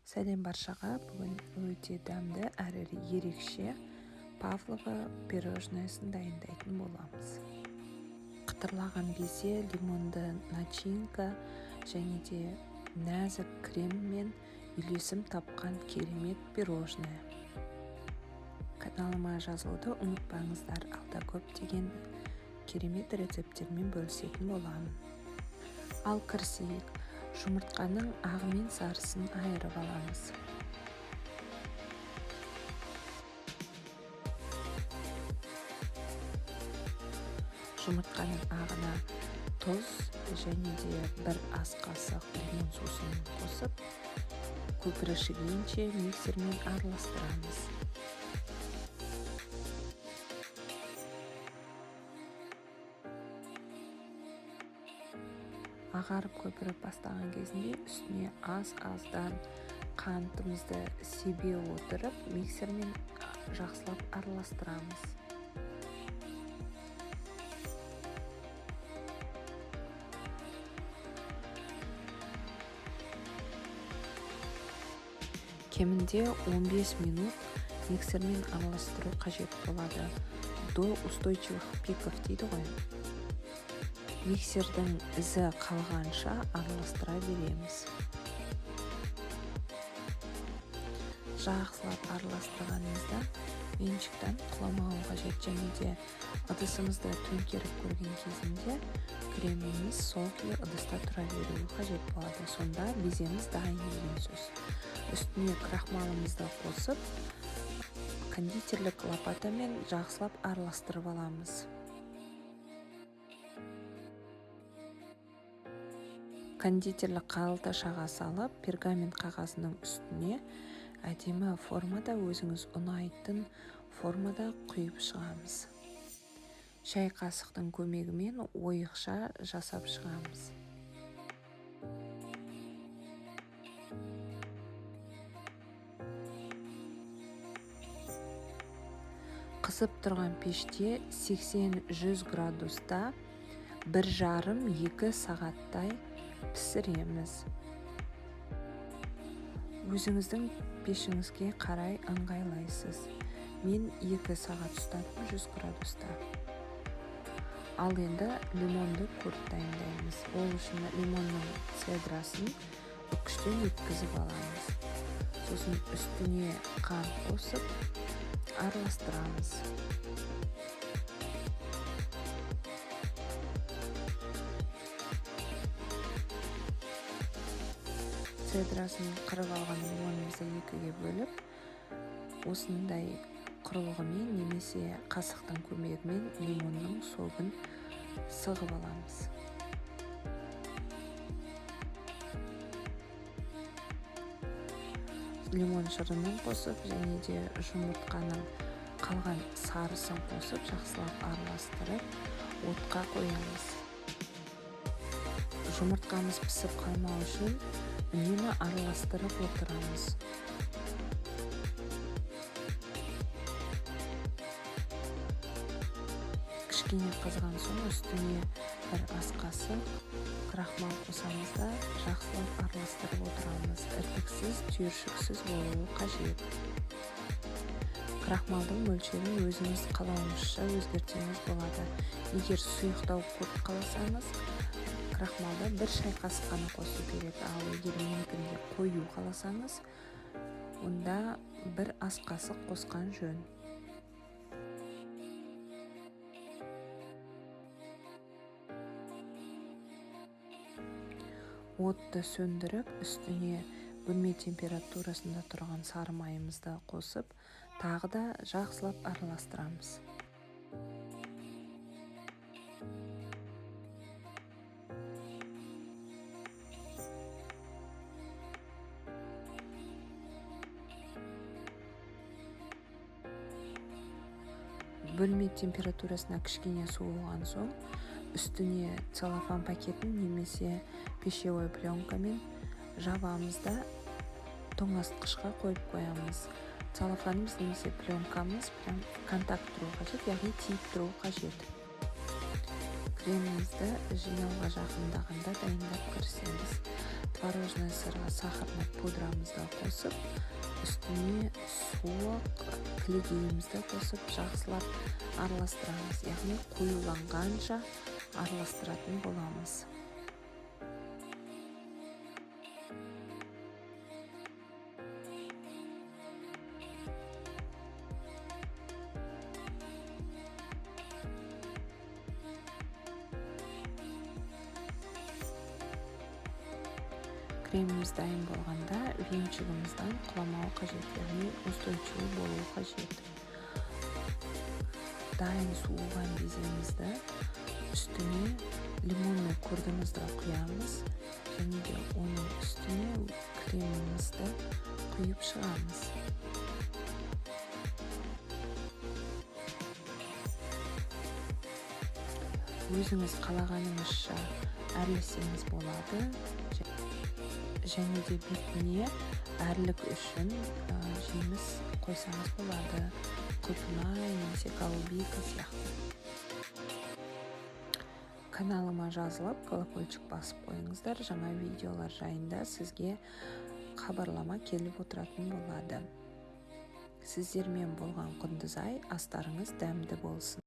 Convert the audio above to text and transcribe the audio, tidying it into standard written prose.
Сәлем баршаға, бүгін өте дәмді әрі ерекше павлова пирожныйсын дайындайтын боламыз. Қытырлаған безе, лимонды начинка және де нәзік креммен үйлесім тапқан керемет пирожное. Каналыма жазылуды ұмытпаңыздар, алда көптеген керемет рецепттермен бөлісетін боламын. Ал кірісейік. Жұмыртқаның ағы мен сарысын айырып аламыз. Жұмыртқаның ағына тұз және де бір ас қасық лимон сусын қосып, көпіршігенше миксермен араластырамыз. Ағарып көпіріп бастаған кезінде үстіне аз-аздан қантымызды себе отырып, миксермен жақсылап араластырамыз. Кемінде 15 минут миксермен араластыру қажет болады. До устойчивых пиков дейді ғой. Миксердің ізі қалғанша араластыра береміз. Жақсылап араластырғанымызда меншіктен құламауы қажет, және де ыдысымызды төңкеріп көрген кезінде креміміз сол күйі ыдыста тұра беруі қажет болады. Сонда беземіз дайын деген сөз. Үстіне крахмалымызды қосып, кондитерлік лопатамен жақсылап араластырып аламыз. Кондитерлік қалташаға салып, пергамент қағазының үстіне әдемі формада, өзіңіз ұнайтын формада құйып шығамыз. Шай қасықтың көмегімен ойықша жасап шығамыз. Қызып тұрған пеште 80-100 градуста 1,5-2 сағаттай пісіреміз. Өзіңіздің пешіңізге қарай ыңғайлайсыз. Мен 2 сағат ұстаттым 100 градуста. Ал енді лимонды құрт дайындаймыз. Ол үшін лимонның цедрасын үкіштен өткізіп аламыз. Сосын үстіне қант қосып араластырамыз. Цедрасын қырып алған лимонымызды екіге бөліп, осындай құрылғымен немесе қасықтың көмегімен лимонның согын сығып аламыз. Лимон шырынын қосып және де жұмыртқаның қалған сарысын қосып, жақсылап араластырып, отқа қоямыз. Жұмыртқамыз пісіп қалмау үшін үнемі араластырып отырамыз. Кішкене қызған соң үстіне бір ас қасық крахмал қосамыз да жақсылап араластырып отырамыз. Іртіксіз, түйіршіксіз болуы қажет. Крахмалдың мөлшерін өзіңіз қалауыңызша өзгертсеңіз болады. Егер сұйықтау көп қаласаңыз, крахмалды 1 шай қасық қана қосу керек. Ал егер менікінде қою қаласаңыз, онда 1 ас қасық қосқан жөн. Отты сөндіріп, үстіне бөлме температурасында тұрған сары майымызды қосып, тағы да жақсылап араластырамыз. Бөлме температурасына кішкене суылған соң, үстіне целлофан пакетін немесе пищевой пленкамен жабамыз да тоңазытқышқа қойып қоямыз. Целлофанымыз немесе пленкамыз контакт тұру қажет, яғни тиіп тұру қажет. Кремімізді жинауға жақындағанда дайындап кірісеміз. творожный сырға сахарный пудрамызды қосып, үстіне суық кілегейімізді қосып, жақсылап араластырамыз. Яғни қоюланғанша араластыратын боламыз. Креміміз дайын болғанда венчигіміздің құламауы қажет, яғни устойчивый болуы қажет. Дайын суылған беземізді үстіне лимонный құрдымызды құямыз, және де оның үстіне кремімізді құйып шығамыз. Өзіңіз қалағаныңызша әрлесеңіз болады. Және де бетіне әрлік үшін жеміс қойсаңыз болады. Құлпынай немесе голубика сияқты. Каналыма жазылып, колокольчик басып қойыңыздар. Жаңа видеолар жайында сізге хабарлама келіп отыратын болады. Сіздермен болған Құндызай, астарыңыз дәмді болсын.